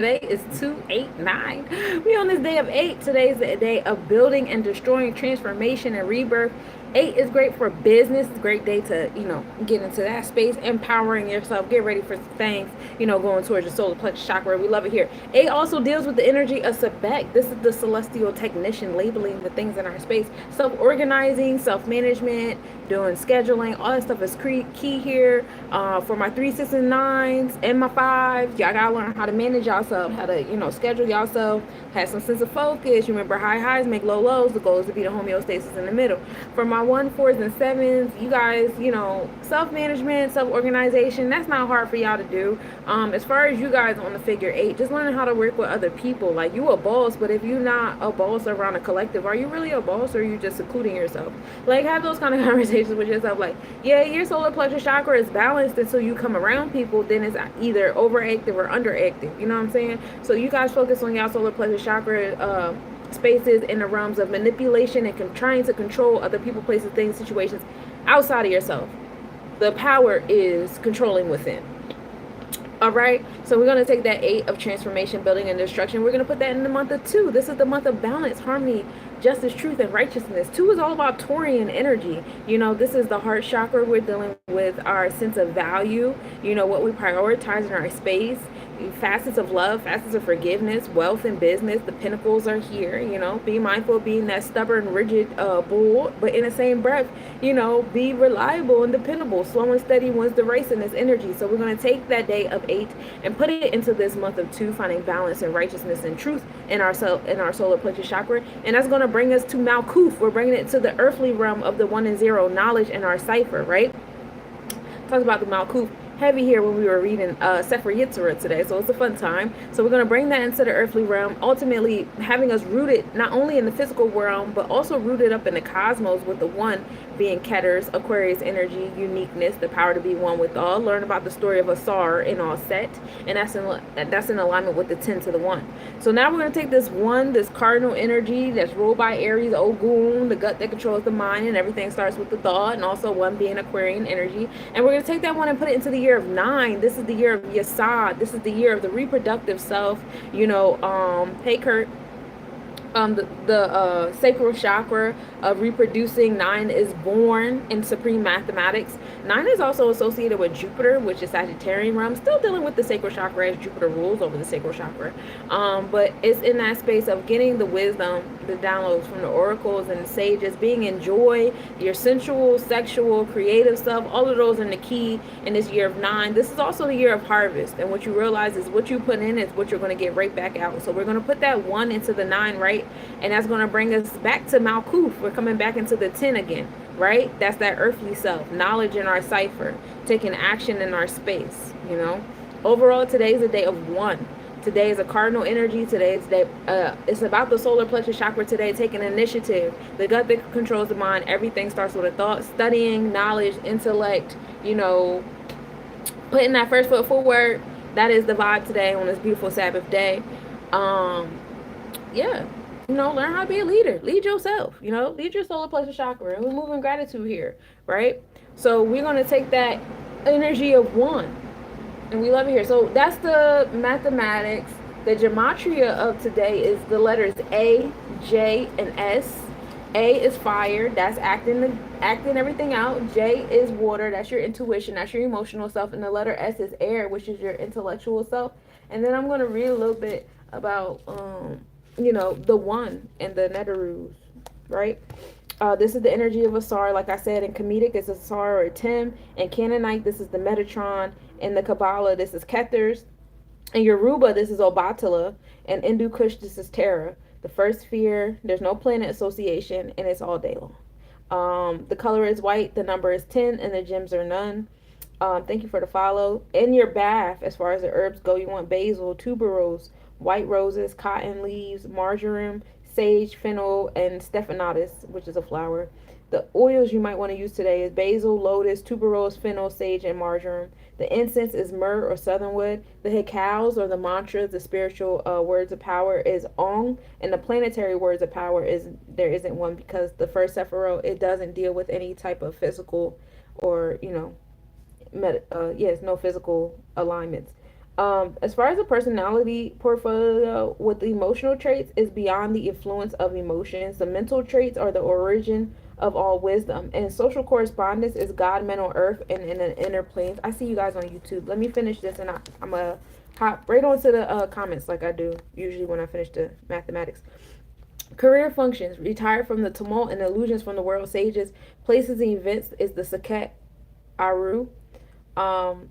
Today is 289. We on this day of 8. Today is the day of building and destroying, transformation and rebirth. 8 is great for business. It's a great day to, get into that space, empowering yourself, get ready for things, going towards your solar plexus chakra. We love it here. 8 also deals with the energy of Sebek. This is the celestial technician, labeling the things in our space, self-organizing, self-management, doing scheduling. All that stuff is key here. For my 3, 6, and 9s and my 5s, y'all gotta learn how to manage yourself, how to, schedule yourself, have some sense of focus. You remember, high highs make low lows. The goal is to be the homeostasis in the middle. For my 1, 4s, and 7s, you guys, self-management, self-organization, that's not hard for y'all to do. As far as you guys on the figure 8, just learning how to work with other people. Like, you a boss, but if you're not a boss around a collective, are you really a boss, or are you just secluding yourself? Like, have those kind of conversations with yourself. Like, yeah, your solar plexus chakra is balanced until you come around people, then it's either overactive or underactive. You know what I'm saying? So you guys focus on y'all solar plexus chakra spaces in the realms of manipulation and trying to control other people, places, things, situations outside of yourself. The power is controlling within. All right, so we're going to take that 8 of transformation, building, and destruction. We're going to put that in the month of 2. This is the month of balance, harmony, justice, truth, and righteousness. 2 is all about Taurian energy. This is the heart chakra. We're dealing with our sense of value, what we prioritize in our space, facets of love, facets of forgiveness, wealth, and business. The pinnacles are here. Be mindful of being that stubborn, rigid bull, but in the same breath, be reliable and dependable. Slow and steady wins the race in this energy. So we're going to take that day of 8 and put it into this month of 2, finding balance and righteousness and truth in our solar plexus chakra, and that's going to bring us to Malkuth. We're bringing it to the earthly realm of the 1 and 0 knowledge in our cipher, right? Talk about the Malkuth heavy here when we were reading Sefer Yetzirah today, so it's a fun time. So we're going to bring that into the earthly realm, ultimately having us rooted not only in the physical realm, but also rooted up in the cosmos, with the 1 being Ketter's Aquarius energy, uniqueness, the power to be one with all. Learn about the story of Asar in all set, and that's in alignment with the 10 to the 1. So now we're going to take this 1, this cardinal energy that's ruled by Aries, Ogun, the gut that controls the mind, and everything starts with the thought, and also 1 being Aquarian energy. And we're going to take that 1 and put it into the year of 9. This is the year of Yesod. This is the year of the reproductive self. Hey Kurt. The sacral chakra of reproducing. 9 is born in supreme mathematics. 9 is also associated with Jupiter, which is Sagittarian realm, still dealing with the sacral chakra as Jupiter rules over the sacral chakra. But it's in that space of getting the wisdom, the downloads from the oracles and the sages, being in joy, your sensual, sexual, creative stuff. All of those are the key in this year of 9. This is also the year of harvest, and what you realize is what you put in is what you're going to get right back out. So we're going to put that 1 into the 9, right? And that's going to bring us back to Malkuth. We're coming back into the 10 again, right? That's that earthly self, knowledge in our cipher, taking action in our space, Overall, today is a day of 1. Today is a cardinal energy. Today is it's about the solar plexus chakra today, taking initiative. The gut that controls the mind. Everything starts with a thought. Studying, knowledge, intellect, putting that first foot forward. That is the vibe today on this beautiful Sabbath day. Yeah. Learn how to be a leader. Lead yourself, lead your solar plexus chakra. And we're moving gratitude here, right? So we're going to take that energy of 1. And we love it here. So that's the mathematics. The gematria of today is the letters A, J, and S. A is fire. That's acting everything out. J is water. That's your intuition. That's your emotional self. And the letter S is air, which is your intellectual self. And then I'm going to read a little bit about the 1 and the Netarus, right? This is the energy of Asar. Like I said, in Comedic, it's Asar or Tim. In Canaanite, this is the Metatron. In the Kabbalah, this is Kethers. In Yoruba, this is Obatala. And Hindu Kush, this is Terra. The first sphere, there's no planet association, and it's all day long. The color is white, the number is 10, and the gems are none. Thank you for the follow. In your bath, as far as the herbs go, you want basil, tuberose, white roses, cotton leaves, marjoram, sage, fennel, and stephanotis, which is a flower. The oils you might want to use today is basil, lotus, tuberose, fennel, sage, and marjoram. The incense is myrrh or southernwood. The hikals, or the mantras, the spiritual words of power, is Ong. And the planetary words of power is, there isn't one, because the first Sephiroth, it doesn't deal with any type of physical or, no physical alignments. As far as the personality portfolio with the emotional traits is beyond the influence of emotions. The mental traits are the origin of all wisdom. And social correspondence is God, men on earth, and in the inner planes. I see you guys on YouTube. Let me finish this, and I'm going to hop right on to the comments like I do usually when I finish the mathematics. Career functions, retired from the tumult and illusions from the world sages, places and events is the Saket Aru. Um,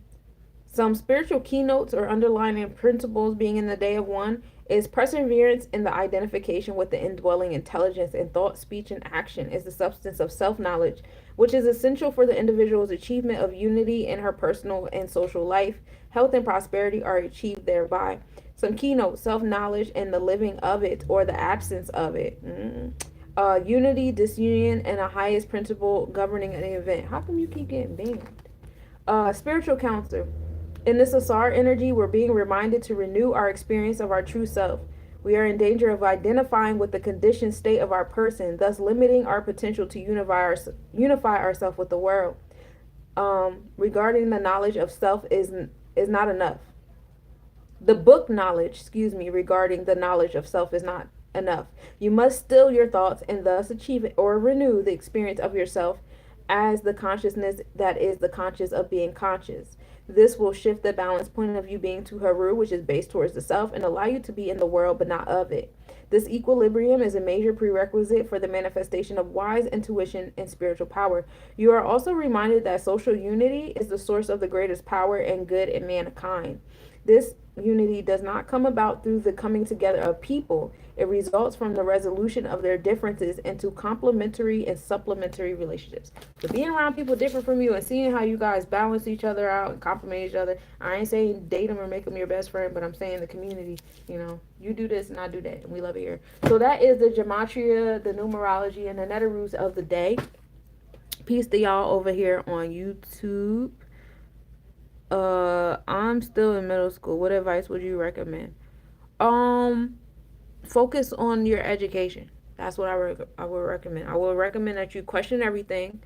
some spiritual keynotes or underlying principles being in the day of one is perseverance in the identification with the indwelling intelligence in thought, speech, and action is the substance of self-knowledge, which is essential for the individual's achievement of unity in her personal and social life. Health and prosperity are achieved thereby. Some keynotes, self-knowledge and the living of it or the absence of it. Unity, disunion, and a highest principle governing an event. How come you keep getting banned? Spiritual counselor. In this Asar energy, we're being reminded to renew our experience of our true self. We are in danger of identifying with the conditioned state of our person, thus limiting our potential to unify ourselves with the world. Regarding the knowledge of self is not enough. The book knowledge, regarding the knowledge of self is not enough. You must still your thoughts and thus achieve or renew the experience of yourself as the consciousness that is the conscious of being conscious. This will shift the balance point of you being to Haru, which is based towards the self, and allow you to be in the world but not of it. This equilibrium is a major prerequisite for the manifestation of wise intuition and spiritual power. You are also reminded that social unity is the source of the greatest power and good in mankind. This unity does not come about through the coming together of people. It results from the resolution of their differences into complementary and supplementary relationships. So being around people different from you and seeing how you guys balance each other out and complement each other. I ain't saying date them or make them your best friend, but I'm saying the community, you do this and I do that, and we love it here. So that is the gematria, the numerology, and the netarus of the day. Peace to y'all over here on YouTube. I'm still in middle school. What advice would you recommend? Focus on your education. That's what I would recommend. I would recommend that you question everything.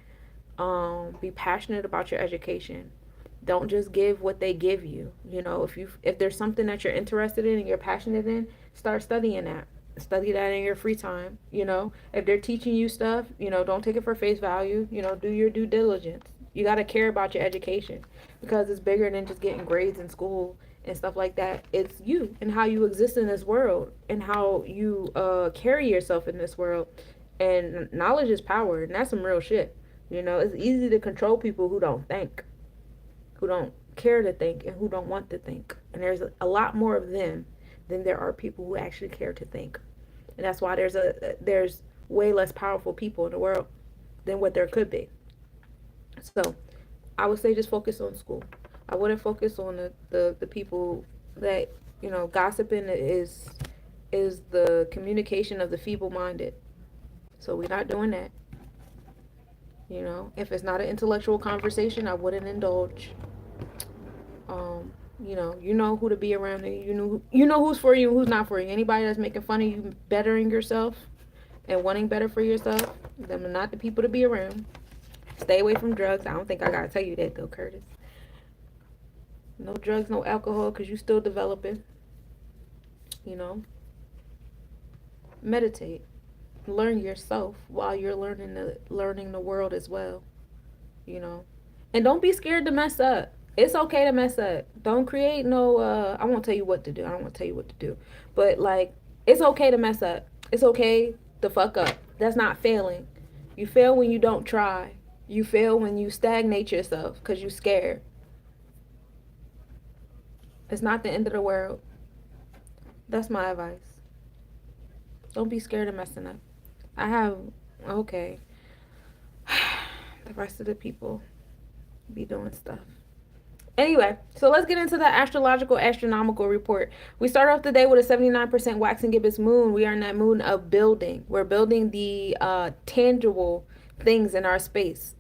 Be passionate about your education. Don't just give what they give you. If there's something that you're interested in and you're passionate in, start studying that. Study that in your free time. If they're teaching you stuff, don't take it for face value. Do your due diligence. You got to care about your education because it's bigger than just getting grades in school and stuff like that. It's you and how you exist in this world and how you carry yourself in this world. And knowledge is power, and that's some real shit. It's easy to control people who don't think, who don't care to think, and who don't want to think. And there's a lot more of them than there are people who actually care to think. And that's why there's way less powerful people in the world than what there could be. So I would say just focus on school. I wouldn't focus on the people that, gossiping is the communication of the feeble-minded. So we're not doing that. If it's not an intellectual conversation, I wouldn't indulge. You know who to be around. You know who's for you and who's not for you. Anybody that's making fun of you bettering yourself and wanting better for yourself, them are not the people to be around. Stay away from drugs. I don't think I gotta tell you that though, Curtis. No drugs, no alcohol, because you still developing. Meditate. Learn yourself while you're learning the world as well. And don't be scared to mess up. It's okay to mess up. Don't create no I won't tell you what to do. I don't want to tell you what to do. But it's okay to mess up. It's okay to fuck up. That's not failing. You fail when you don't try. You fail when you stagnate yourself because you're scared. It's not the end of the world. That's my advice. Don't be scared of messing up. The rest of the people be doing stuff. Anyway, so let's get into the astronomical report. We start off the day with a 79% waxing gibbous moon. We are in that moon of building. We're building the tangible things in our space,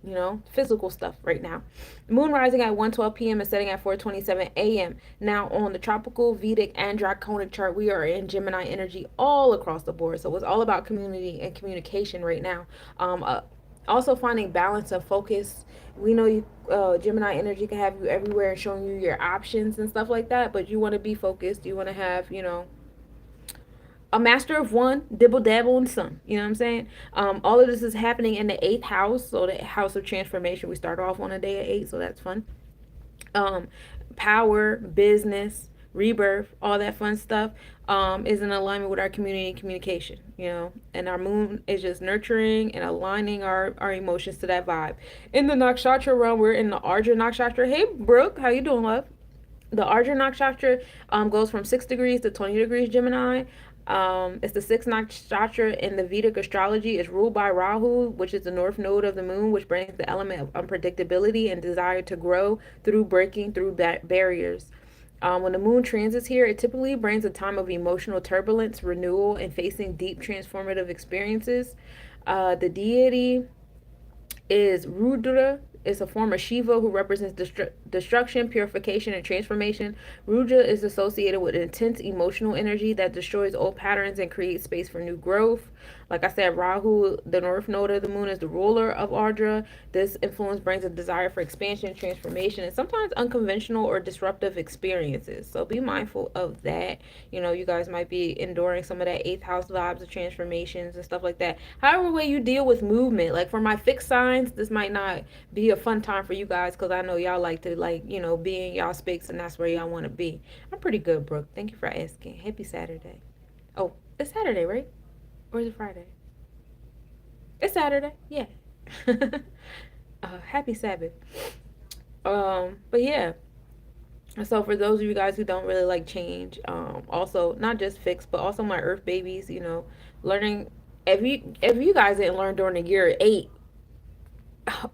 physical stuff right now. Moon rising at 1:12 p.m. and setting at 4:27 a.m. Now on the tropical, Vedic, and Draconic chart, we are in Gemini energy all across the board. So it's all about community and communication right now. Also finding balance and focus. We know you Gemini energy can have you everywhere and showing you your options and stuff like that, but you want to be focused. You want to have, a master of one, dibble dabble and some. You know what I'm saying? All of this is happening in the eighth house, so the house of transformation. We start off on a day of 8, so that's fun. um, Power, business, rebirth, all that fun stuff is in alignment with our community and communication, and our moon is just nurturing and aligning our emotions to that vibe. In the Nakshatra realm, we're in the Ardra Nakshatra. Hey, Brooke, how you doing, love? The Ardra Nakshatra goes from 6 degrees to 20 degrees Gemini. It's the sixth nakshatra in the Vedic astrology. It's ruled by Rahu, which is the north node of the moon, which brings the element of unpredictability and desire to grow through breaking through barriers. When the moon transits here, it typically brings a time of emotional turbulence, renewal, and facing deep transformative experiences. The deity is Rudra. Is a form of Shiva who represents destruction, purification, and transformation. Rudra is associated with intense emotional energy that destroys old patterns and creates space for new growth. Like I said, Rahu, the north node of the moon, is the ruler of Ardra. This influence brings a desire for expansion, transformation, and sometimes unconventional or disruptive experiences. So be mindful of that. You guys might be enduring some of that eighth house vibes of transformations and stuff like that. However way you deal with movement, like for my fixed signs, this might not be a fun time for you guys because I know y'all like to be in y'all space, and that's where y'all want to be. I'm pretty good, Brooke. Thank you for asking. Happy Saturday. Oh, it's Saturday, right? Or is it Friday? It's Saturday. Yeah. Happy Sabbath. But yeah. So for those of you guys who don't really like change, also not just fixed, but also my Earth babies, learning. If you guys didn't learn during the year 8, I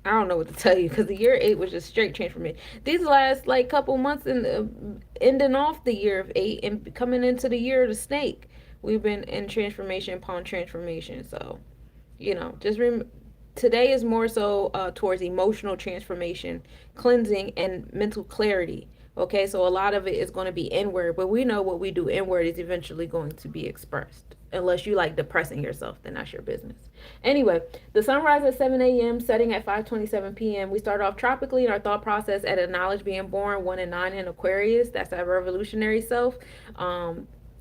don't know what to tell you because the year 8 was just straight transformation. These last like couple months and ending off the year of 8 and coming into the year of the snake, we've been in transformation upon transformation. So, just today is more so towards emotional transformation, cleansing, and mental clarity. Okay, so a lot of it is going to be inward, but we know what we do inward is eventually going to be expressed. Unless you like depressing yourself, then that's your business. Anyway, the sunrise at 7 a.m., setting at 5:27 p.m. We start off tropically in our thought process at a knowledge being born, 1 and 9 in Aquarius. That's our revolutionary self.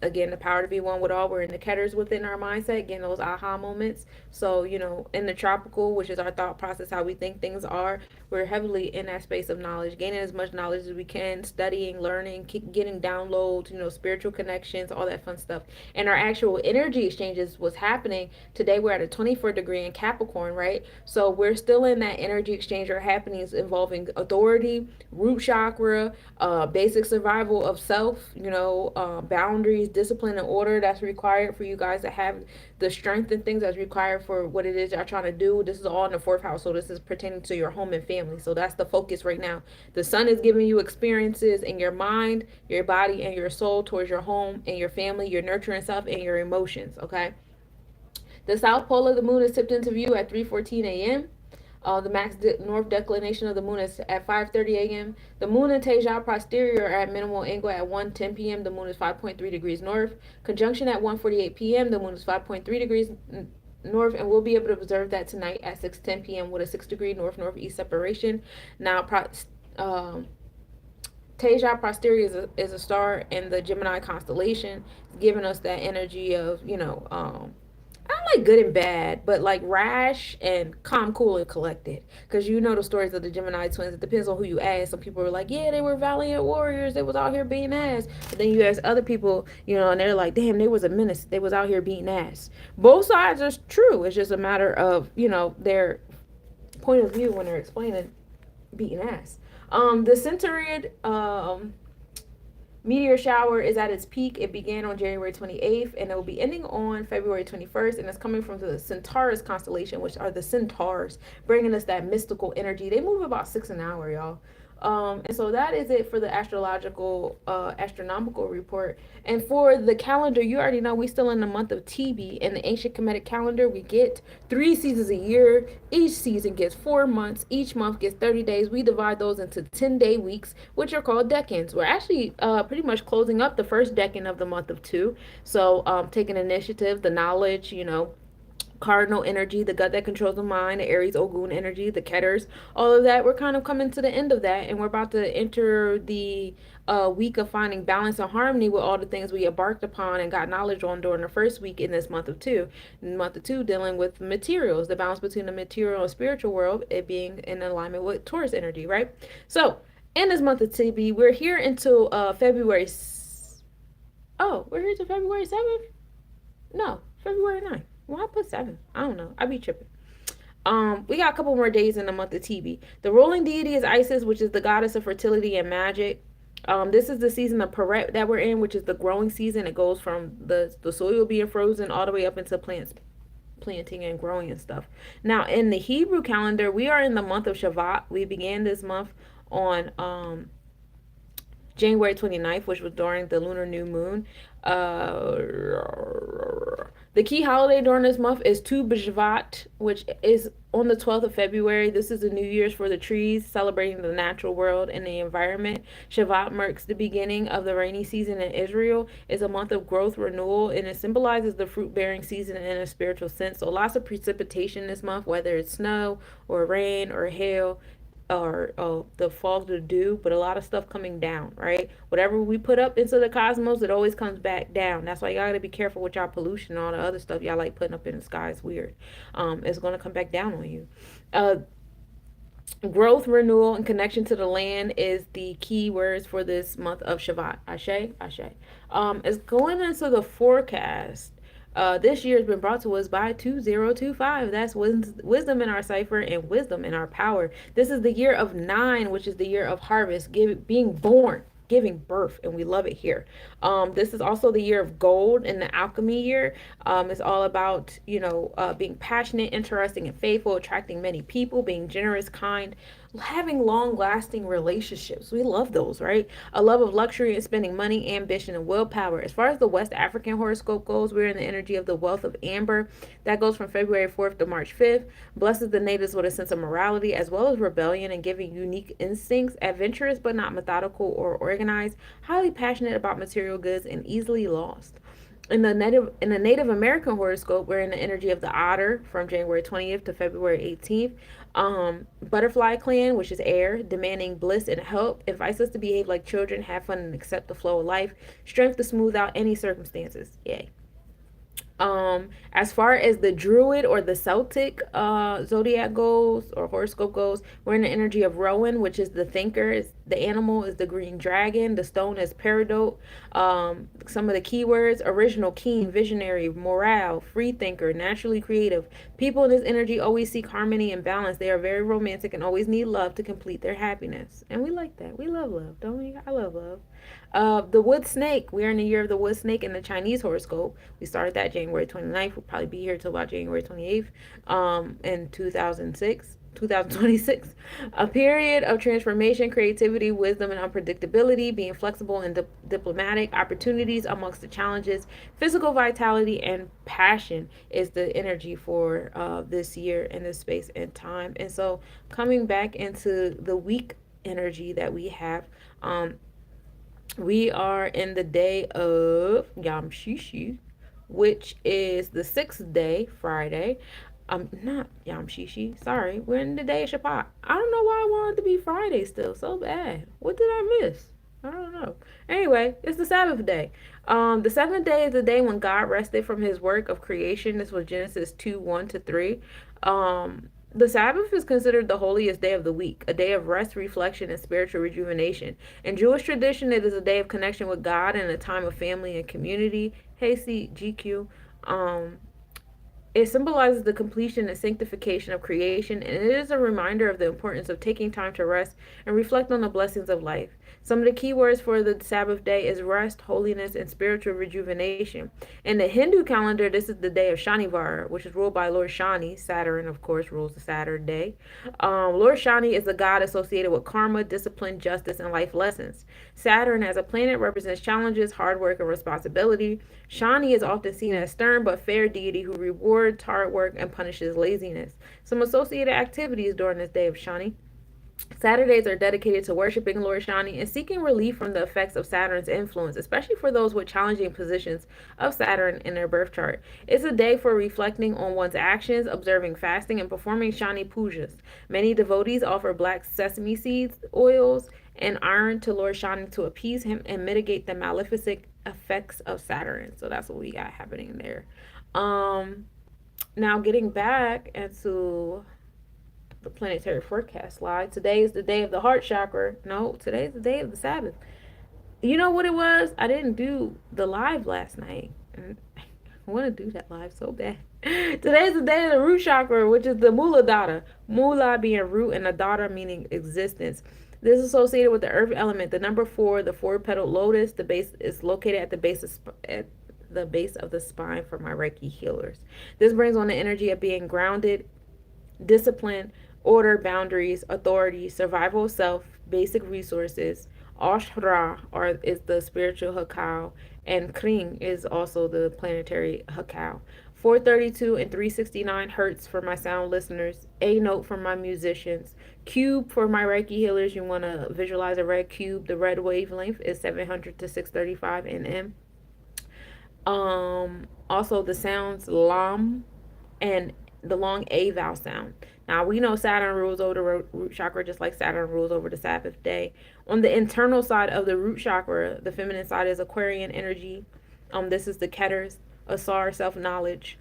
Again, the power to be one with all. We're in the Ketters within our mindset, getting those aha moments. So, in the tropical, which is our thought process, how we think things are, we're heavily in that space of knowledge, gaining as much knowledge as we can, studying, learning, getting downloads, spiritual connections, all that fun stuff. And our actual energy exchanges was happening. Today, we're at a 24 degree in Capricorn, right? So we're still in that energy exchange or happenings involving authority, root chakra, basic survival of self, boundaries, discipline, and order that's required for you guys to have the strength and things that's required for what it is y'all trying to do. This is all in the 4th house, so this is pertaining to your home and family. So that's the focus right now. The sun is giving you experiences in your mind, your body, and your soul towards your home and your family, your nurturing self, and your emotions. Okay. The south pole of the moon is tipped into view at 3:14 a.m. The max north declination of the moon is at 5:30 a.m. The moon and Teja posterior are at minimal angle at 1:10 p.m. The moon is 5.3 degrees north. Conjunction at 1:48 p.m. The moon is 5.3 degrees north, and we'll be able to observe that tonight at 6:10 p.m. with a 6-degree north-northeast separation. Now, Teja posterior is a star in the Gemini constellation, giving us that energy of, I don't like good and bad, but like rash and calm, cool, and collected. Because the stories of the Gemini twins. It depends on who you ask. Some people are like, yeah, they were valiant warriors. They was out here beating ass. But then you ask other people, and they're like, damn, they was a menace. They was out here beating ass. Both sides are true. It's just a matter of, their point of view when they're explaining beating ass. The Centaurian meteor shower is at its peak. It began on January 28th and it will be ending on February 21st, and it's coming from the Centaurus constellation, which are the centaurs, bringing us that mystical energy. They move about 6 an hour, y'all. And so that is it for the astronomical report. And for the calendar, you already know we still in the month of Tb. In the ancient Kemetic calendar, we get 3 seasons a year. Each season gets 4 months. Each month gets 30 days. We divide those into 10-day weeks, which are called decans. We're actually pretty much closing up the first decan of the month of 2. So taking initiative, the knowledge, cardinal energy, the gut that controls the mind, the Aries Ogun energy, the Ketters, all of that. We're kind of coming to the end of that, and we're about to enter the week of finding balance and harmony with all the things we embarked upon and got knowledge on during the first week in this month of two. In month of two, dealing with materials, the balance between the material and spiritual world, it being in alignment with Taurus energy, right? So, in this month of TB, we're here until February. Oh, we're here till February 7th? No, February 9th. Why I put 7? I don't know. I be tripping. We got a couple more days in the month of TB. The ruling deity is Isis, which is the goddess of fertility and magic. This is the season of Peret that we're in, which is the growing season. It goes from the soil being frozen all the way up into plants planting and growing and stuff. Now, in the Hebrew calendar, we are in the month of Shavat. We began this month on January 29th, which was during the lunar new moon. The key holiday during this month is Tu B'Shvat, which is on the 12th of February. This is the New Year's for the trees, celebrating the natural world and the environment. Shavat marks the beginning of the rainy season in Israel. It's a month of growth, renewal, and it symbolizes the fruit-bearing season in a spiritual sense. So lots of precipitation this month, whether it's snow or rain or hail, or the fall to dew, but a lot of stuff coming down, right? Whatever we put up into the cosmos, it always comes back down. That's why y'all gotta be careful with y'all pollution and all the other stuff y'all like putting up in the sky. It's weird. It's gonna come back down on you. Growth, renewal, and connection to the land is the key words for this month of Shavat. Ashe, Ashe. It's going into the forecast. This year has been brought to us by 2025. That's wisdom in our cipher and wisdom in our power. This is the year of 9, which is the year of harvest, being born, giving birth, and we love it here. This is also the year of gold in the alchemy year. It's all about, being passionate, interesting, and faithful, attracting many people, being generous, kind, having long-lasting relationships. We love those, right? A love of luxury and spending money, ambition, and willpower. As far as the West African horoscope goes, we're in the energy of the wealth of amber. That goes from February 4th to March 5th. Blesses the natives with a sense of morality as well as rebellion and giving unique instincts. Adventurous but not methodical or organized. Highly passionate about material goods and easily lost. In the Native American horoscope, we're in the energy of the otter from January 20th to February 18th. Butterfly clan, which is air, demanding bliss and help, invites us to behave like children, have fun, and accept the flow of life. Strength to smooth out any circumstances. Yay. As far as the druid or the Celtic zodiac goes or horoscope goes, we're in the energy of Rowan, which is the thinker. The animal is the green dragon. The stone is peridot. Some of the keywords: original, keen, visionary, morale, free thinker, naturally creative. People in this energy always seek harmony and balance. They are very romantic and always need love to complete their happiness. And we like that. We love love, don't we? I love love. The wood snake. We're in the year of the wood snake in the Chinese horoscope. We started that January 29th. We'll probably be here till about January 28th in 2026. A period of transformation, creativity, wisdom, and unpredictability, being flexible and diplomatic, opportunities amongst the challenges, physical vitality, and passion is the energy for this year in this space and time. And so coming back into the week energy that we have, we are in the day of Yom Shishi, which is the 6th day, Friday. Not Yom Shishi. Sorry, we're in the day of Shabbat. I don't know why I wanted to be Friday still so bad. What did I miss? I don't know. Anyway, it's the Sabbath day. The 7th day is the day when God rested from his work of creation. This was Genesis 2:1-3. The Sabbath is considered the holiest day of the week, a day of rest, reflection, and spiritual rejuvenation. In Jewish tradition, it is a day of connection with God and a time of family and community. Hey, see, GQ. It symbolizes the completion and sanctification of creation, and it is a reminder of the importance of taking time to rest and reflect on the blessings of life. Some of the key words for the Sabbath day is rest, holiness, and spiritual rejuvenation. In the Hindu calendar, this is the day of Shanivar, which is ruled by Lord Shani. Saturn, of course, rules the Saturn day. Lord Shani is the god associated with karma, discipline, justice, and life lessons. Saturn, as a planet, represents challenges, hard work, and responsibility. Shani is often seen as stern but fair deity who rewards hard work and punishes laziness. Some associated activities during this day of Shani: Saturdays are dedicated to worshiping Lord Shani and seeking relief from the effects of Saturn's influence, especially for those with challenging positions of Saturn in their birth chart. It's a day for reflecting on one's actions, observing fasting, and performing Shani pujas. Many devotees offer black sesame seeds, oils, and iron to Lord Shani to appease him and mitigate the maleficent effects of Saturn. So that's what we got happening there. Um, Now getting back into the planetary forecast slide. Today is the day of the heart chakra. No, today is the day of the Sabbath. You know what it was? I didn't do the live last night. And I want to do that live so bad. Today's the day of the root chakra, which is the Mula Dada. Mula being root and Adara meaning existence. This is associated with the earth element. The number 4, the four-petaled lotus. The base is located at the base of the spine for my Reiki healers. This brings on the energy of being grounded, discipline, order, boundaries, authority, survival of self, basic resources. Ashra is the spiritual Hakao, and Kring is also the planetary Hakao. 432 and 369 hertz for my sound listeners. A note for my musicians. Cube for my Reiki healers. You want to visualize a red cube. The red wavelength is 700 to 635 nm. Also the sounds lam and the long A vowel sound. Now we know Saturn rules over the root chakra just like Saturn rules over the Sabbath day. On the internal side of the root chakra, the feminine side is Aquarian energy. This is the Keters, Asar, self-knowledge.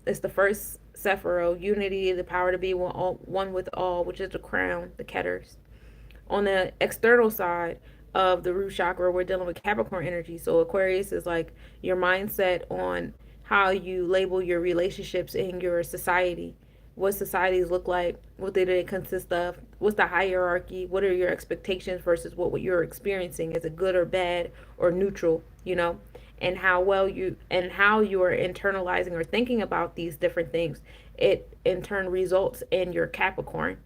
It's the first Sephiro, unity, the power to be one with all, which is the crown, the Keters. On the external side of the root chakra, we're dealing with Capricorn energy. So Aquarius is like your mindset on how you label your relationships in your society. What societies look like, what do they consist of, what's the hierarchy, what are your expectations versus what you're experiencing, is it good or bad or neutral, and how you are internalizing or thinking about these different things. It in turn results in your Capricorn,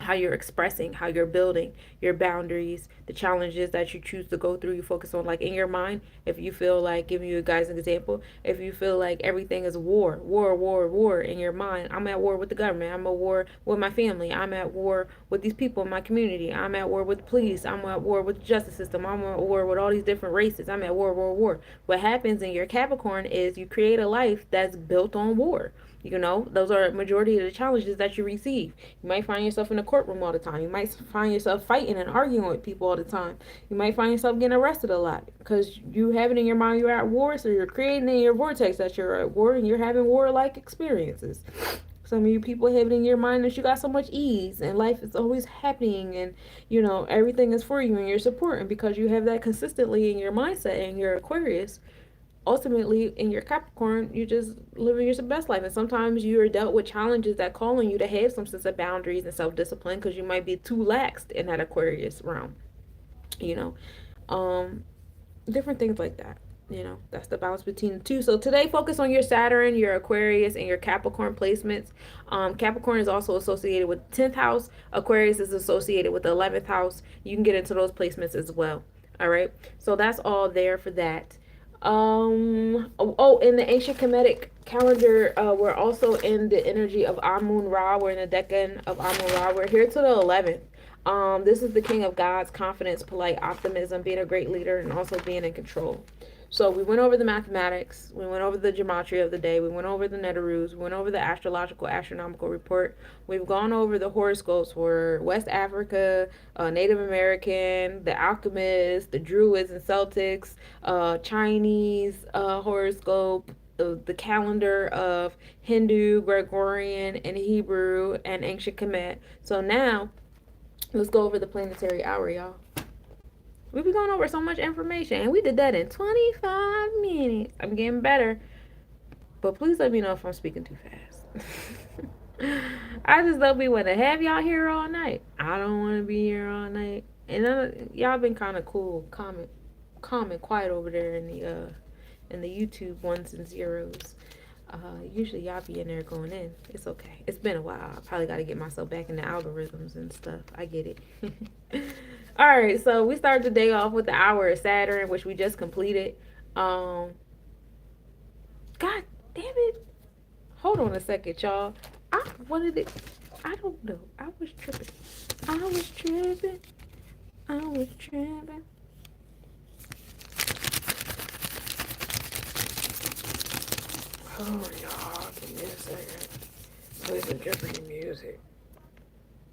how you're expressing, how you're building your boundaries, the challenges that you choose to go through. You focus on, like, in your mind, if you feel like, giving you guys an example, if you feel like everything is war in your mind, I'm at war with the government, I'm at war with my family, I'm at war with these people in my community, I'm at war with the police, I'm at war with the justice system, I'm at war with all these different races, I'm at war. What happens in your Capricorn is you create a life that's built on war. Those are majority of the challenges that you receive. You might find yourself in a courtroom all the time. You might find yourself fighting and arguing with people all the time. You might find yourself getting arrested a lot because you have it in your mind you're at war, so you're creating in your vortex that you're at war and you're having war-like experiences. Some of you people have it in your mind that you got so much ease and life is always happening and, everything is for you and you're supporting because you have that consistently in your mindset and your Aquarius. Ultimately, in your Capricorn, you're just living your best life. And sometimes you're dealt with challenges that call on you to have some sense of boundaries and self-discipline because you might be too laxed in that Aquarius realm. You know, Different things like that. That's the balance between the two. So today, focus on your Saturn, your Aquarius, and your Capricorn placements. Capricorn is also associated with 10th house. Aquarius is associated with the 11th house. You can get into those placements as well. All right. So that's all there for that. In the ancient Kemetic calendar, we're also in the energy of Amun Ra. We're in the decan of Amun Ra. We're here to the 11th. This is the king of gods, confidence, polite optimism, being a great leader, and also being in control. So we went over the mathematics, we went over the gematria of the day, we went over the Netarus, we went over the astronomical report. We've gone over the horoscopes for West Africa, Native American, the alchemists, the Druids and Celtics, Chinese horoscope, the calendar of Hindu, Gregorian, and Hebrew, and ancient Kemet. So now, let's go over the planetary hour, y'all. We've been going over so much information, and we did that in 25 minutes. I'm getting better, but please let me know if I'm speaking too fast. I just don't be want to have y'all here all night. I don't want to be here all night. And y'all been kind of cool, calm and quiet over there in the YouTube ones and zeros. Usually y'all be in there going in. It's okay. It's been a while. I probably got to get myself back in the algorithms and stuff. I get it. All right, so we started the day off with the hour of Saturn, which we just completed. God damn it. Hold on a second, y'all. I wanted it. I don't know. I was tripping. I was tripping. I was tripping. Oh, y'all, give me a second. Play some Jeopardy music.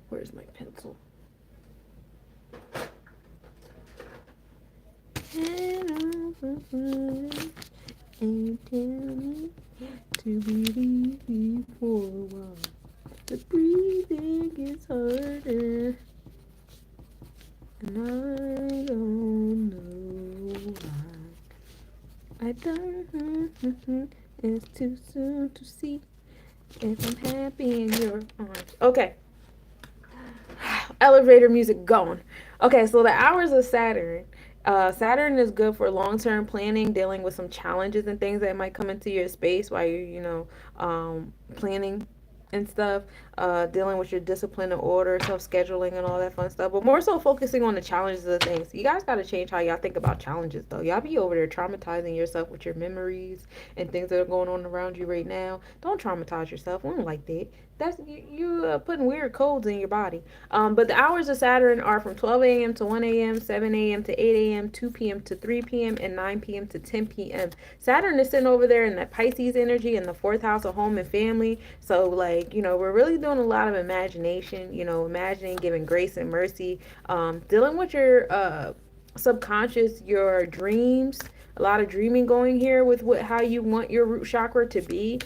Where's my pencil? And tell me to believe for a while. The breathing gets harder, and I don't know why. I don't. It's too soon to see if I'm happy in your arms. Okay. Elevator music going. Okay, so the hours of Saturn. Saturn is good for long-term planning, dealing with some challenges and things that might come into your space while you're planning and stuff. Dealing with your discipline and order, self-scheduling, and all that fun stuff. But more so focusing on the challenges of the things. You guys got to change how y'all think about challenges, though. Y'all be over there traumatizing yourself with your memories and things that are going on around you right now. Don't traumatize yourself. We don't like that. That's you putting weird codes in your body. But the hours of Saturn are from 12 a.m. to 1 a.m., 7 a.m. to 8 a.m., 2 p.m. to 3 p.m., and 9 p.m. to 10 p.m. Saturn is sitting over there in that Pisces energy in the fourth house of home and family. So, like, we're really doing a lot of imagination, imagining, giving grace and mercy, dealing with your subconscious, your dreams. A lot of dreaming going here with how you want your root chakra to be.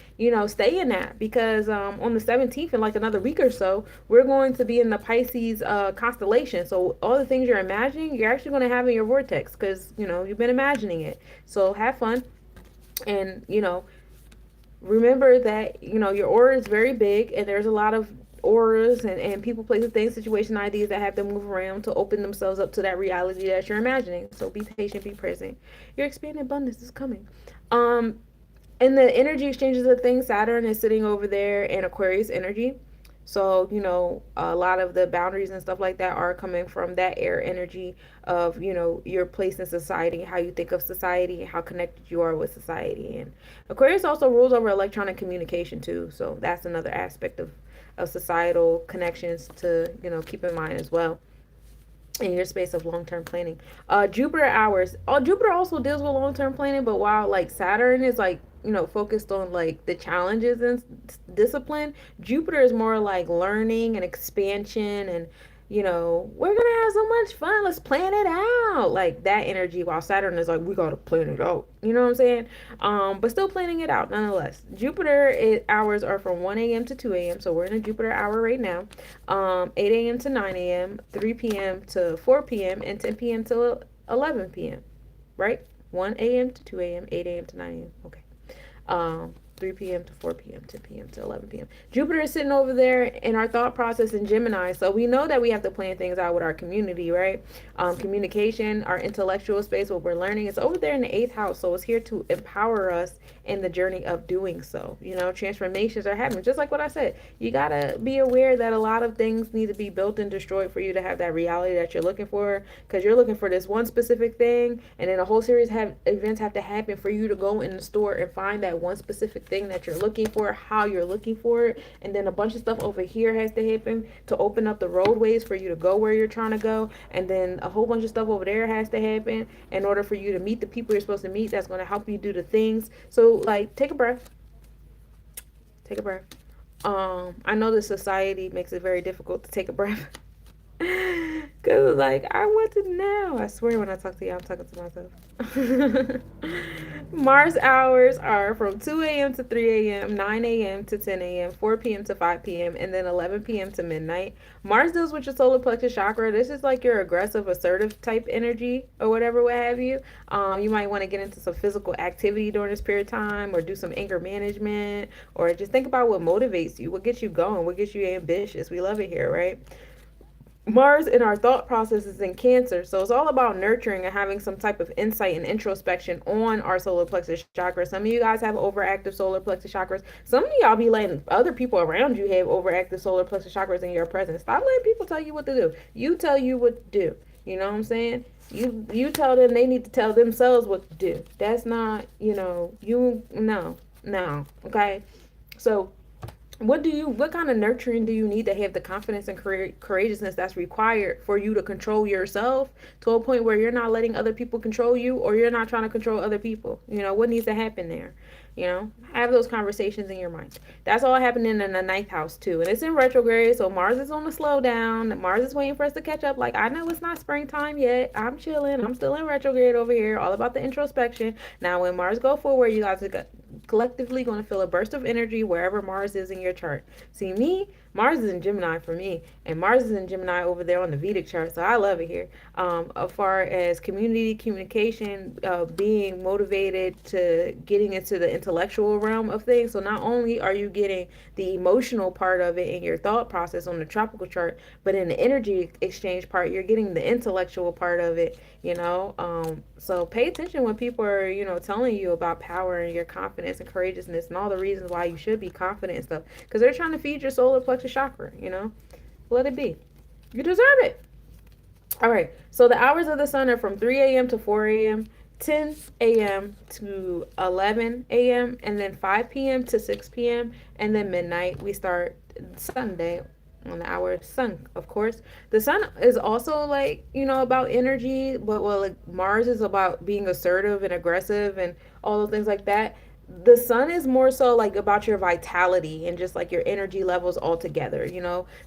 Stay in that, because on the 17th, in like another week or so, we're going to be in the Pisces constellation. So all the things you're imagining, you're actually going to have in your vortex, because you've been imagining it. So have fun, and remember that your aura is very big, and there's a lot of auras and people, places, things, situation, ideas that have to move around to open themselves up to that reality that you're imagining. So be patient, be present. Your expanded abundance is coming. And the energy exchanges of things, Saturn is sitting over there in Aquarius energy. So, a lot of the boundaries and stuff like that are coming from that air energy of, your place in society, how you think of society, and how connected you are with society. And Aquarius also rules over electronic communication too. So that's another aspect of societal connections to, keep in mind as well in your space of long-term planning. Jupiter hours. Jupiter also deals with long-term planning, but while like Saturn is like, focused on like the challenges and discipline, Jupiter is more like learning and expansion, and we're gonna have so much fun, let's plan it out, like that energy, while Saturn is like, we gotta plan it out, you know what I'm saying? But still planning it out nonetheless. Hours are from 1 a.m. to 2 a.m., so we're in a Jupiter hour right now. 8 a.m. to 9 a.m., 3 p.m. to 4 p.m., and 10 p.m. to 11 p.m., right? 1 a.m. to 2 a.m., 8 a.m. to 9 a.m. Okay. 3 p.m. to 4 p.m., 10 p.m. to 11 p.m. Jupiter is sitting over there in our thought process in Gemini. So we know that we have to plan things out with our community, right? Communication, our intellectual space, what we're learning, it's over there in the 8th house. So it's here to empower us in the journey of doing so. Transformations are happening. Just like what I said, you got to be aware that a lot of things need to be built and destroyed for you to have that reality that you're looking for, because you're looking for this one specific thing, and then a whole series of events have to happen for you to go in the store and find that one specific thing that you're looking for, how you're looking for it, and then a bunch of stuff over here has to happen to open up the roadways for you to go where you're trying to go, and then a whole bunch of stuff over there has to happen in order for you to meet the people you're supposed to meet, that's going to help you do the things. So like, take a breath. I know that society makes it very difficult to take a breath. Because, like, I want to now. I swear when I talk to you, I'm talking to myself. Mars hours are from 2 a.m. to 3 a.m., 9 a.m. to 10 a.m., 4 p.m. to 5 p.m., and then 11 p.m. to midnight. Mars deals with your solar plexus chakra. This is like your aggressive, assertive type energy or whatever, what have you. You might want to get into some physical activity during this period of time, or do some anger management, or just think about what motivates you, what gets you going, what gets you ambitious. We love it here, right? Mars in our thought processes in Cancer, so it's all about nurturing and having some type of insight and introspection on our solar plexus chakra. Some of you guys have overactive solar plexus chakras. Some of y'all be letting other people around you have overactive solar plexus chakras in your presence. Stop letting people tell you what to do. You tell you what to do. You know what I'm saying? You tell them they need to tell themselves what to do. That's not, no, okay? So what kind of nurturing do you need to have the confidence and courageousness that's required for you to control yourself to a point where you're not letting other people control you, or you're not trying to control other people? What needs to happen there? Have those conversations in your mind. That's all happening in the ninth house too, and it's in retrograde, so Mars is on the slow down. Mars is waiting for us to catch up. Like, I know it's not springtime yet, I'm chilling, I'm still in retrograde over here, all about the introspection. Now when Mars go forward, you guys are collectively going to feel a burst of energy wherever Mars is in your chart. See, me, Mars is in Gemini for me, and Mars is in Gemini over there on the Vedic chart, so I love it here. As far as community, communication, being motivated to getting into the intellectual realm of things. So not only are you getting the emotional part of it in your thought process on the tropical chart, but in the energy exchange part, you're getting the intellectual part of it. So pay attention when people are, telling you about power and your confidence and courageousness and all the reasons why you should be confident and stuff, because they're trying to feed your solar plexus chakra. Let it be. You deserve it. All right, so the hours of the sun are from 3 a.m. to 4 a.m., 10 a.m. to 11 a.m., and then 5 p.m. to 6 p.m., and then midnight. We start Sunday on the hour of sun, of course. The sun is also about energy, but Mars is about being assertive and aggressive and all those things like that. The sun is more so about your vitality and just your energy levels altogether.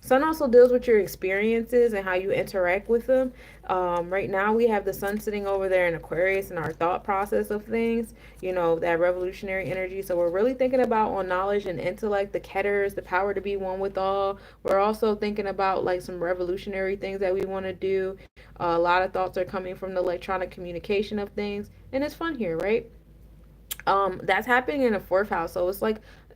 Sun also deals with your experiences and how you interact with them. Right now we have the sun sitting over there in Aquarius and our thought process of things, that revolutionary energy. So we're really thinking about on knowledge and intellect, the ketters, the power to be one with all. We're also thinking about some revolutionary things that we want to do. A lot of thoughts are coming from the electronic communication of things, and it's fun here, right? That's happening in the fourth house. So it's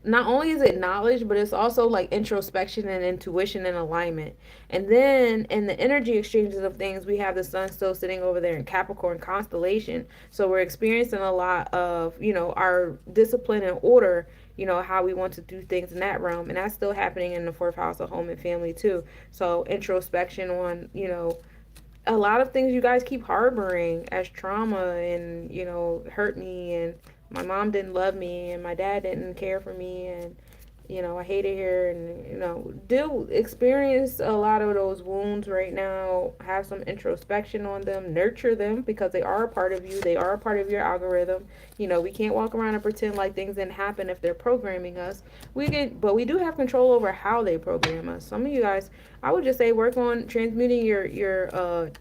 not only is it knowledge, but it's also introspection and intuition and alignment. And then in the energy exchanges of things, we have the sun still sitting over there in Capricorn constellation. So we're experiencing a lot of, our discipline and order, how we want to do things in that realm. And that's still happening in the fourth house of home and family too. So introspection on, a lot of things you guys keep harboring as trauma and, hurt me, and my mom didn't love me, and my dad didn't care for me, and I hate it here, and experience a lot of those wounds right now. Have some introspection on them, nurture them, because they are a part of you, they are a part of your algorithm. We can't walk around and pretend like things didn't happen if they're programming us. But we do have control over how they program us. Some of you guys, I would just say, work on transmuting your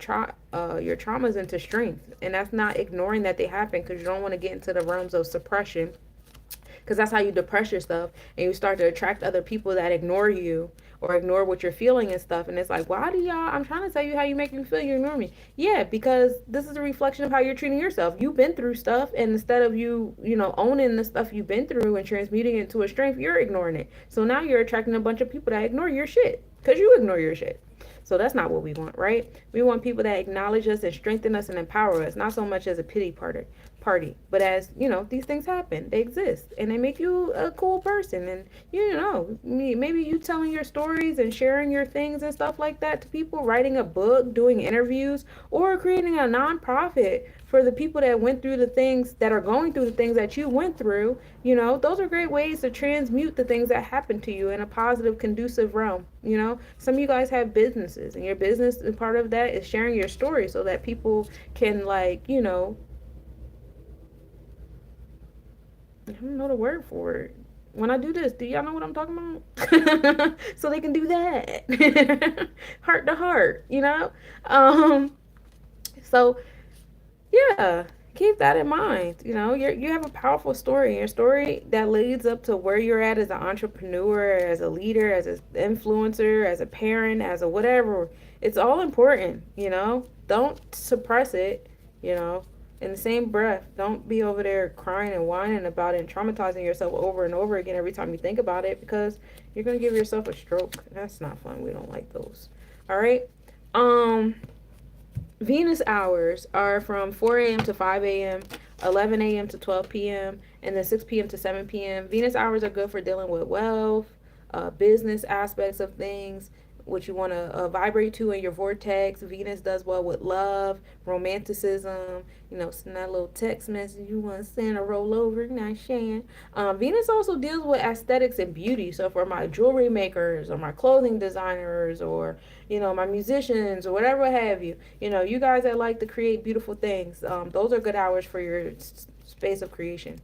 traumas into strength, and that's not ignoring that they happen, because you don't want to get into the realms of suppression, because that's how you depress yourself, and you start to attract other people that ignore you or ignore what you're feeling and stuff. And it's why do y'all, I'm trying to tell you how you make me feel, you ignore me. Yeah, because this is a reflection of how you're treating yourself. You've been through stuff, and instead of you owning the stuff you've been through and transmuting it into a strength, you're ignoring it. So now you're attracting a bunch of people that ignore your shit because you ignore your shit. So that's not what we want, right? We want people that acknowledge us and strengthen us and empower us, not so much as a pity party, but as, these things happen, they exist, and they make you a cool person. And maybe you telling your stories and sharing your things and stuff like that to people, writing a book, doing interviews, or creating a nonprofit for the people that went through the things, that are going through the things that you went through. Those are great ways to transmute the things that happened to you in a positive, conducive realm. Some of you guys have businesses, and your business, and part of that is sharing your story so that people can I don't know the word for it. When I do this, do y'all know what I'm talking about? So they can do that. Heart to heart, So yeah, keep that in mind. You have a powerful story. Your story that leads up to where you're at as an entrepreneur, as a leader, as an influencer, as a parent, as a whatever. It's all important. Don't suppress it. In the same breath, don't be over there crying and whining about it and traumatizing yourself over and over again every time you think about it, because you're going to give yourself a stroke. That's not fun. We don't like those. All right. Venus hours are from 4 a.m. to 5 a.m., 11 a.m. to 12 p.m., and then 6 p.m. to 7 p.m. Venus hours are good for dealing with wealth, business aspects of things, what you want to vibrate to in your vortex. Venus does well with love, romanticism, send that little text message you want to send or roll over, not Shan. Venus also deals with aesthetics and beauty. So for my jewelry makers or my clothing designers or, my musicians or whatever have you, you guys that like to create beautiful things, those are good hours for your space of creation.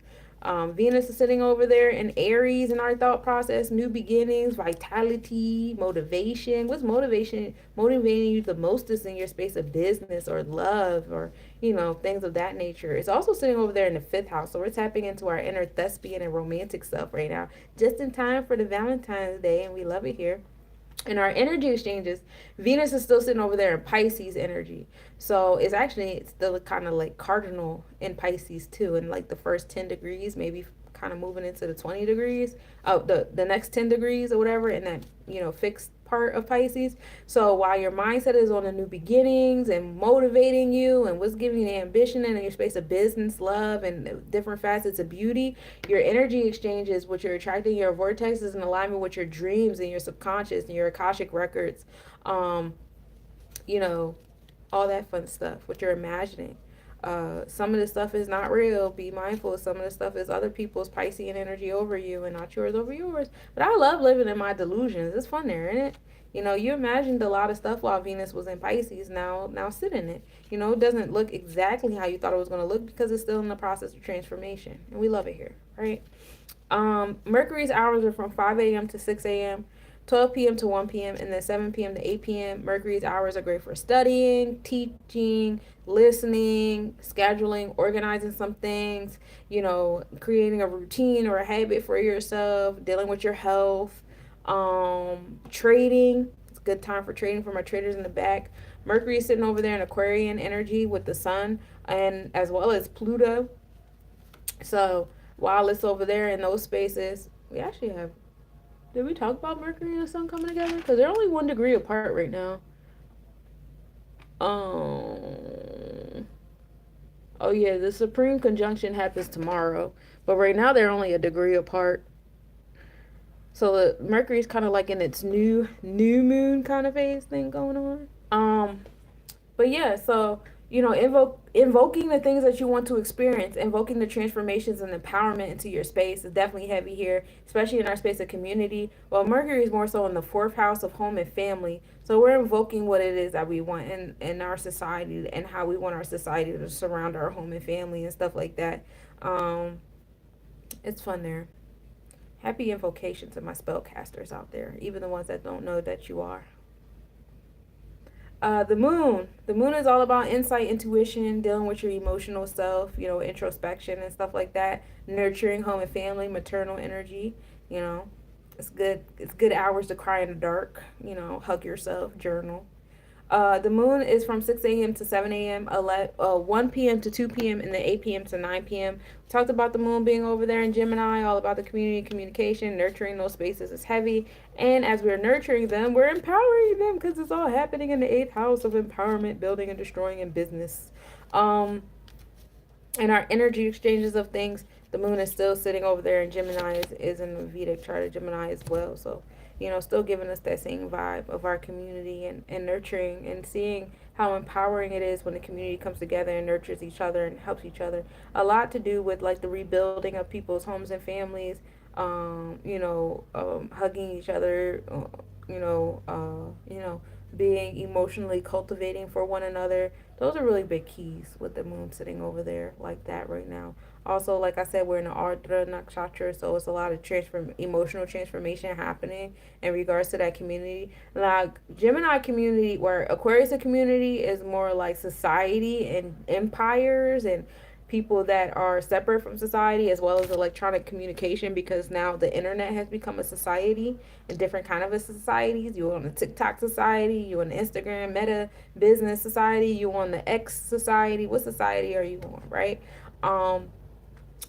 Venus is sitting over there in Aries in our thought process, new beginnings, vitality, motivation. What's motivation? Motivating you the most is in your space of business or love or, things of that nature. It's also sitting over there in the fifth house. So we're tapping into our inner thespian and romantic self right now, just in time for the Valentine's Day, and we love it here. In our energy exchanges, Venus is still sitting over there in Pisces energy. So it's still kind of like cardinal in Pisces too. And like the first 10 degrees, maybe kind of moving into the 20 degrees, the next 10 degrees or whatever in that, fixed part of Pisces. So while your mindset is on the new beginnings and motivating you and what's giving you the ambition and in your space of business, love, and different facets of beauty, your energy exchanges, what you're attracting, your vortex is in alignment with your dreams and your subconscious and your Akashic records, you know, all that fun stuff, what you're imagining. Some of the stuff is not real. Be mindful. Some of the stuff is other people's Piscean energy over you and not yours over yours. But I love living in my delusions. It's fun there, isn't it? You imagined a lot of stuff while Venus was in Pisces. Now sit in it. It doesn't look exactly how you thought it was going to look because it's still in the process of transformation. And we love it here, right? Mercury's hours are from 5 a.m. to 6 a.m., 12 p.m. to 1 p.m., and then 7 p.m. to 8 p.m. Mercury's hours are great for studying, teaching, listening, scheduling, organizing some things, creating a routine or a habit for yourself, dealing with your health, trading. It's a good time for trading for my traders in the back. Mercury is sitting over there in Aquarian energy with the sun and as well as Pluto. So while it's over there in those spaces, we actually have. Did we talk about Mercury and the Sun coming together? Because they're only 1 degree apart right now. Oh yeah, the Supreme Conjunction happens tomorrow, but right now they're only a degree apart. So the Mercury's kind of like in its new moon kind of phase thing going on. But yeah, so invoking the things that you want to experience, invoking the transformations and empowerment into your space is definitely heavy here, especially in our space of community. Well, Mercury is more so in the fourth house of home and family. So we're invoking what it is that we want in our society and how we want our society to surround our home and family and stuff like that. It's fun there. Happy invocation to my spellcasters out there, even the ones that don't know that you are. The moon. The moon is all about insight, intuition, dealing with your emotional self, introspection and stuff like that. Nurturing home and family, maternal energy. It's good. It's good hours to cry in the dark. Hug yourself, journal. The moon is from 6 a.m. to 7 a.m., 1 p.m. to 2 p.m., and then 8 p.m. to 9 p.m. We talked about the moon being over there in Gemini, all about the community communication, nurturing those spaces is heavy. And as we're nurturing them, we're empowering them because it's all happening in the 8th house of empowerment, building and destroying in business. And our energy exchanges of things, the moon is still sitting over there in Gemini, is in the Vedic chart of Gemini as well. So still giving us that same vibe of our community and nurturing and seeing how empowering it is when the community comes together and nurtures each other and helps each other. A lot to do with like the rebuilding of people's homes and families, hugging each other, being emotionally cultivating for one another. Those are really big keys with the moon sitting over there like that right now. Also, like I said, we're in the Ardra Nakshatra, so it's a lot of emotional transformation happening in regards to that community. Like Gemini community, where Aquarius community is more like society and empires and people that are separate from society, as well as electronic communication, because now the internet has become a society, a different kind of a society. You on the TikTok society, you on the Instagram Meta business society, you on the X society. What society are you on, right?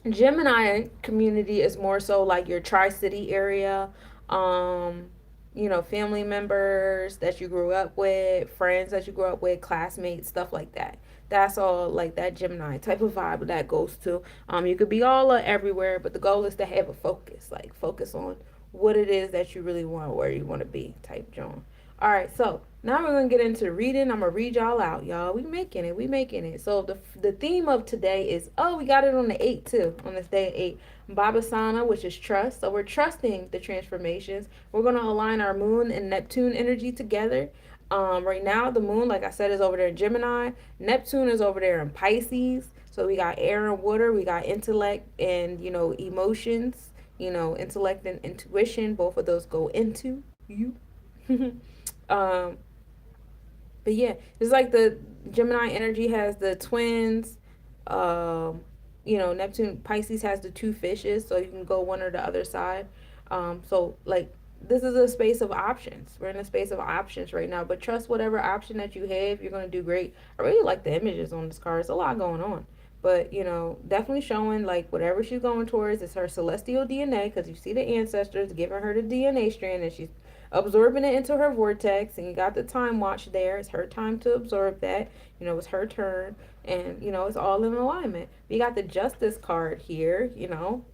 Gemini community is more so like your Tri-City area, family members that you grew up with, friends that you grew up with, classmates, stuff like that. That's all like that Gemini type of vibe that goes to. You could be all everywhere, but the goal is to have a focus, like focus on what it is that you really want, where you want to be type John. All right, so now we're gonna get into reading. I'm gonna read y'all out, y'all. We making it. We making it. So the theme of today is, oh, we got it on the 8 too. On this day at 8, Babasana, which is trust. So we're trusting the transformations. We're gonna align our Moon and Neptune energy together. Right now the Moon, like I said, is over there in Gemini. Neptune is over there in Pisces. So we got air and water. We got intellect and emotions. Intellect and intuition. Both of those go into you. um, but yeah, it's like the Gemini energy has the twins. Um, Neptune Pisces has the two fishes, so you can go one or the other side. So like this is a space of options. We're in a space of options right now, but trust whatever option that you have. You're gonna do great. I really like the images on this card. It's a lot going on. But definitely showing like whatever she's going towards is her celestial DNA, because you see the ancestors giving her the DNA strand, and she's absorbing it into her vortex. And you got the time watch there. It's her time to absorb that. It's her turn, and it's all in alignment. We got the Justice card here.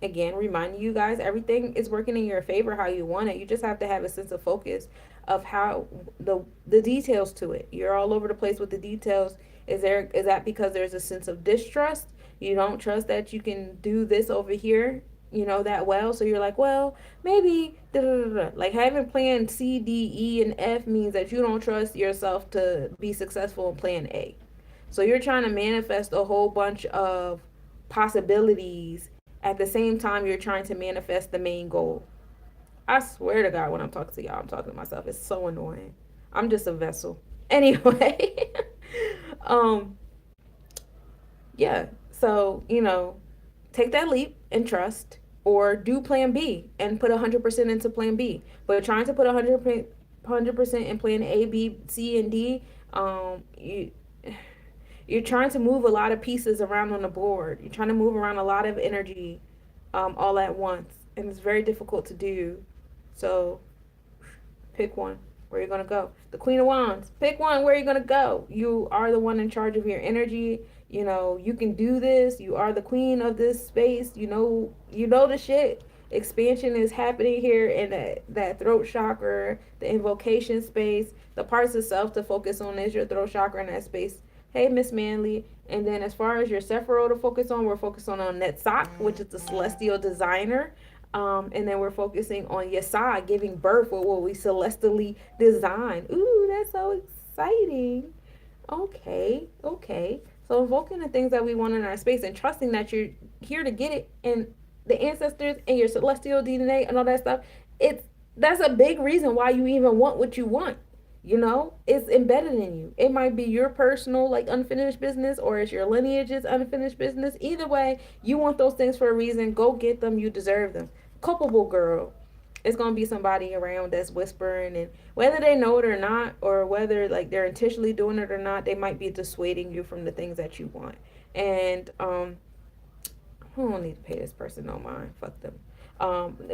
Again, reminding you guys everything is working in your favor how you want it. You just have to have a sense of focus of how the details to it. You're all over the place with the details. Is that because there's a sense of distrust? You don't trust that you can do this over here, that well. So you're like, well, maybe da, da, da, da. Like having plan C, D, E, and F means that you don't trust yourself to be successful in plan A. So you're trying to manifest a whole bunch of possibilities at the same time you're trying to manifest the main goal. I swear to God, when I'm talking to y'all, I'm talking to myself. It's so annoying. I'm just a vessel. Anyway, um, yeah. So, take that leap and trust, or do plan B and put 100% into plan B. But trying to put 100% in plan A, B, C, and D, you're trying to move a lot of pieces around on the board. You're trying to move around a lot of energy all at once, and it's very difficult to do. So pick one. Where you're gonna go? The Queen of Wands. Pick one. Where you're gonna go? You are the one in charge of your energy. You can do this. You are the queen of this space. The shit. Expansion is happening here in that throat chakra, the invocation space. The parts of self to focus on is your throat chakra in that space. Hey, Miss Manly. And then as far as your Sephiroth to focus on, we're focusing on Netzach, which is the celestial designer. And then we're focusing on Yesod, giving birth with what we celestially design. Ooh, that's so exciting. Okay, okay. So invoking the things that we want in our space and trusting that you're here to get it, and the ancestors and your celestial DNA and all that stuff. That's a big reason why you even want what you want. It's embedded in you. It might be your personal like unfinished business, or it's your lineage's unfinished business. Either way, you want those things for a reason. Go get them. You deserve them. Culpable girl. It's gonna be somebody around that's whispering, and whether they know it or not, or whether like they're intentionally doing it or not, they might be dissuading you from the things that you want. And I don't need to pay this person no mind. Fuck them.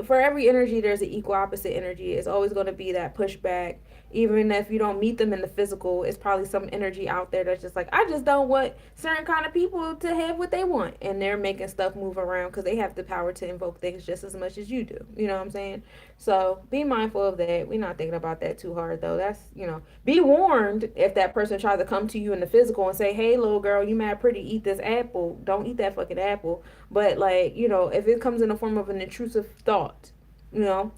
For every energy, there's an equal opposite energy. It's always going to be that pushback. Even if you don't meet them in the physical, it's probably some energy out there that's just like, I just don't want certain kind of people to have what they want. And they're making stuff move around because they have the power to invoke things just as much as you do. You know what I'm saying? So be mindful of that. We're not thinking about that too hard, though. Be warned if that person tries to come to you in the physical and say, hey, little girl, you mad pretty, eat this apple. Don't eat that fucking apple. But, like, if it comes in the form of an intrusive thought,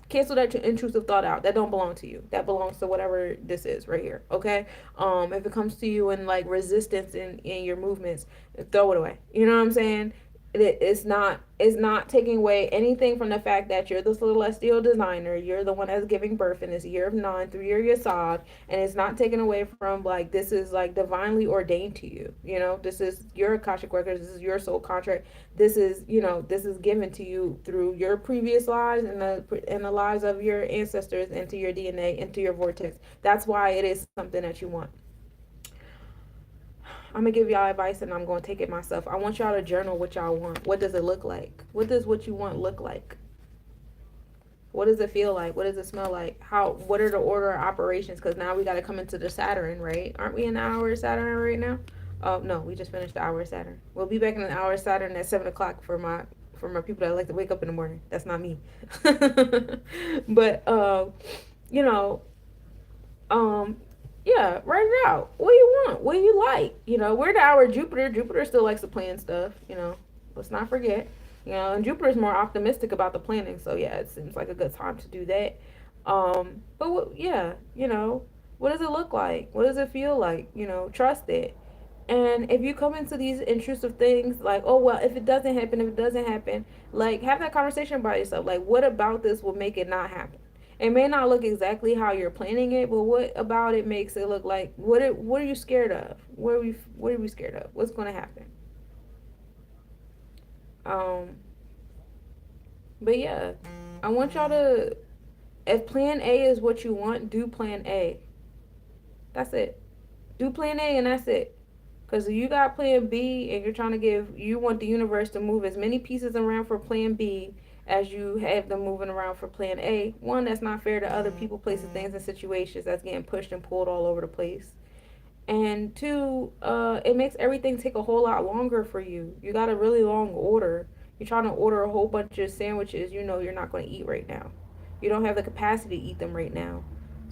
cancel that intrusive thought out. That don't belong to you. That belongs to whatever this is right here, okay? If it comes to you in, like, resistance in your movements, throw it away. You know what I'm saying? It's not taking away anything from the fact that you're the celestial designer. You're the one that's giving birth in this year of 9 through your Yesod, and it's not taken away from like this is like divinely ordained to you. This is your Akashic records. This is your soul contract. This is this is given to you through your previous lives and the lives of your ancestors, into your DNA, into your vortex. That's why it is something that you want. I'm going to give y'all advice, and I'm going to take it myself. I want y'all to journal what y'all want. What does it look like? What does what you want look like? What does it feel like? What does it smell like? What are the order of operations? Because now we got to come into the Saturn, right? Aren't we in the hour of Saturn right now? Oh, no, we just finished the hour of Saturn. We'll be back in the hour of Saturn at 7 o'clock for my people that like to wake up in the morning. That's not me. But, Um, yeah, write it out. What do you want? What do you like? We're the hour of Jupiter. Jupiter still likes to plan stuff. Let's not forget. And Jupiter's more optimistic about the planning. So yeah, it seems like a good time to do that. But yeah, what does it look like? What does it feel like? Trust it. And if you come into these intrusive things like, oh well, if it doesn't happen, like have that conversation by yourself. Like, what about this will make it not happen? It may not look exactly how you're planning it, but what about it makes it look like what are you scared of? What are we scared of? What's gonna happen? Um, but yeah, I want y'all to, if plan A is what you want, do plan A. That's it. Do plan A and that's it. Because if you got plan B and you're trying to you want the universe to move as many pieces around for plan B as you have them moving around for plan A, one, that's not fair to other people, places, things, and situations that's getting pushed and pulled all over the place. And two, it makes everything take a whole lot longer for you. You got a really long order. You're trying to order a whole bunch of sandwiches you're not going to eat right now. You don't have the capacity to eat them right now.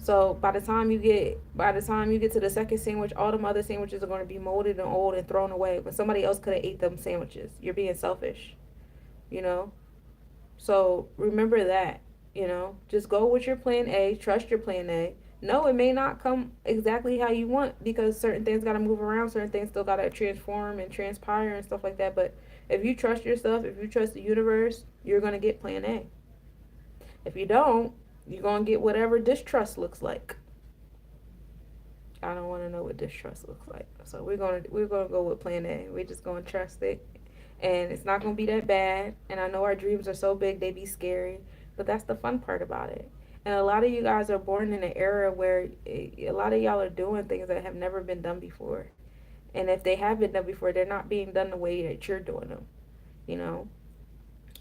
So by the time you get to the second sandwich, all them other sandwiches are going to be molded and old and thrown away. But somebody else could have ate them sandwiches. You're being selfish, you know. So remember that, Just go with your plan A. Trust your plan A. No, it may not come exactly how you want because certain things got to move around. Certain things still got to transform and transpire and stuff like that. But if you trust yourself, if you trust the universe, you're going to get plan A. If you don't, you're going to get whatever distrust looks like. I don't want to know what distrust looks like. So we're going to go with plan A. We're just going to trust it. And it's not going to be that bad. And I know our dreams are so big, they be scary. But that's the fun part about it. And a lot of you guys are born in an era where a lot of y'all are doing things that have never been done before. And if they have been done before, they're not being done the way that you're doing them, you know?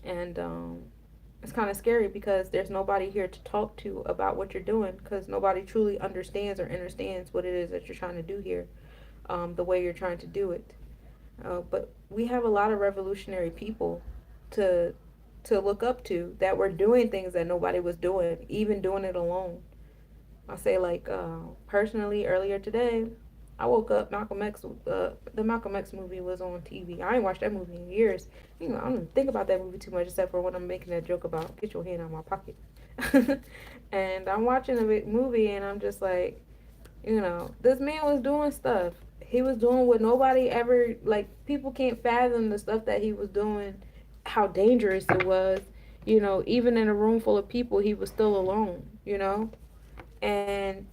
And it's kind of scary because there's nobody here to talk to about what you're doing because nobody truly understands or understands what it is that you're trying to do here, the way you're trying to do it. But we have a lot of revolutionary people to look up to that were doing things that nobody was doing, even doing it alone. I say like personally earlier today, I woke up. The Malcolm X movie was on TV. I ain't watched that movie in years. I don't even think about that movie too much, except for when I'm making that joke about get your hand out of my pocket. And I'm watching the movie, and I'm just like, this man was doing stuff. He was doing what nobody ever, like, people can't fathom the stuff that he was doing, how dangerous it was. Even in a room full of people, he was still alone, And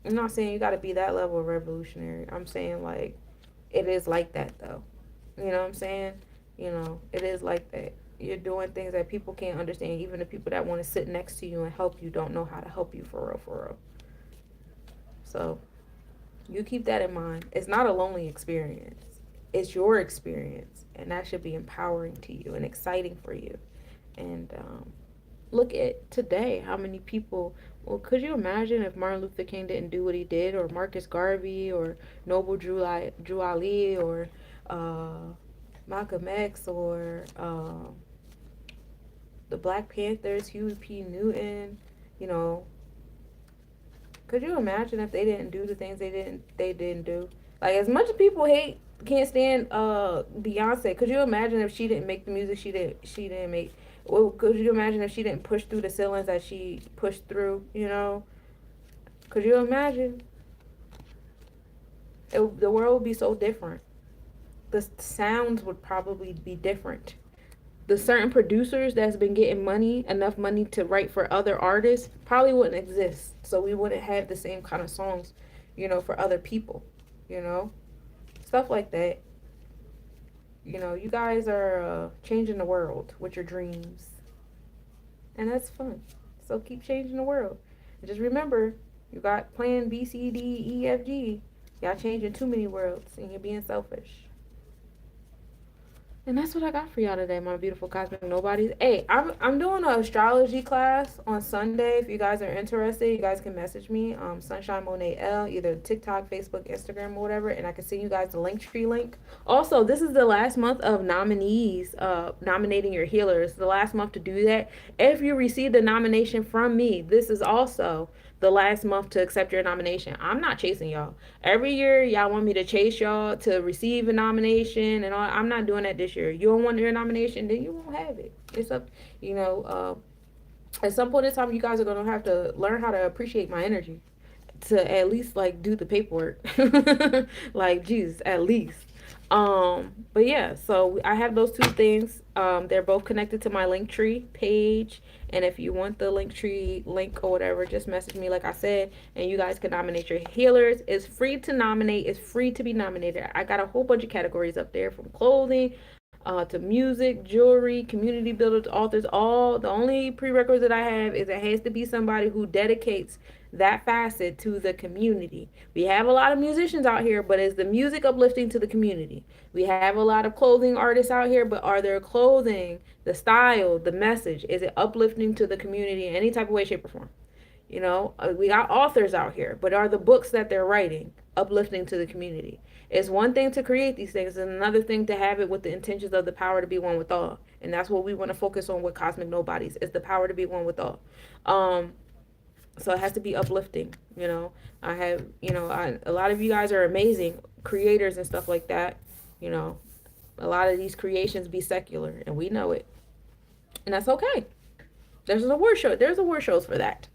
I'm not saying you got to be that level of revolutionary. I'm saying, like, it is like that, though. You know what I'm saying? It is like that. You're doing things that people can't understand. Even the people that want to sit next to you and help you don't know how to help you for real, for real. So you keep that in mind. It's not a lonely experience. It's your experience. And that should be empowering to you and exciting for you. And look at today, how many people, well, could you imagine if Martin Luther King didn't do what he did, or Marcus Garvey, or Noble Drew Ali, or Malcolm X, or the Black Panthers, Huey P. Newton, could you imagine if they didn't do the things they didn't do? Like, as much as people can't stand Beyonce, could you imagine if she didn't make the music she didn't make? Well, could you imagine if she didn't push through the ceilings that she pushed through, Could you imagine? The world would be so different. The sounds would probably be different. The certain producers that's been getting enough money to write for other artists, probably wouldn't exist. So we wouldn't have the same kind of songs, for other people, Stuff like that. You guys are changing the world with your dreams. And that's fun. So keep changing the world. And just remember, you got plan B, C, D, E, F, G. Y'all changing too many worlds and you're being selfish. And that's what I got for y'all today, my beautiful cosmic nobodies. Hey, I'm doing an astrology class on Sunday. If you guys are interested, you guys can message me, Sunshine Monie L, either TikTok, Facebook, Instagram, or whatever, and I can send you guys the Linktree link. Also, this is the last month of nominees, nominating your healers. The last month to do that. If you receive the nomination from me, this is also the last month to accept your nomination. I'm not chasing y'all. Every year, y'all want me to chase y'all to receive a nomination and all. I'm not doing that this year. You don't want your nomination, then you won't have it. It's up, you know. At some point in time, you guys are gonna have to learn how to appreciate my energy to at least like do the paperwork. Like, Jesus, at least. But yeah, so I have those two things. They're both connected to my Linktree page. And if you want the Linktree link or whatever, just message me, like I said, and you guys can nominate your healers. It's free to nominate. It's free to be nominated. I got a whole bunch of categories up there, from clothing, to music, jewelry, community builders, authors. All the only prerequisite I have is it has to be somebody who dedicates that facet to the community. We have a lot of musicians out here, but is the music uplifting to the community? We have a lot of clothing artists out here, but are their clothing, the style, the message, is it uplifting to the community in any type of way, shape, or form? You know, we got authors out here, but are the books that they're writing uplifting to the community? It's one thing to create these things, and another thing to have it with the intentions of the power to be one with all. And that's what we want to focus on with Cosmic Nobodies, is the power to be one with all. So it has to be uplifting, you know. I have, you know, a lot of you guys are amazing creators and stuff like that, you know. A lot of these creations be secular, and we know it. And that's okay. There's an award show. There's award shows for that.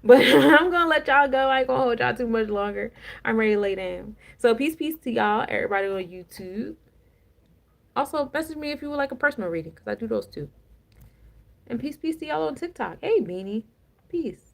But I'm gonna let y'all go. I ain't gonna hold y'all too much longer. I'm ready to lay down. So peace to y'all, everybody on YouTube. Also, message me if you would like a personal reading, because I do those too. And peace to y'all on TikTok. Hey, Beanie. Peace.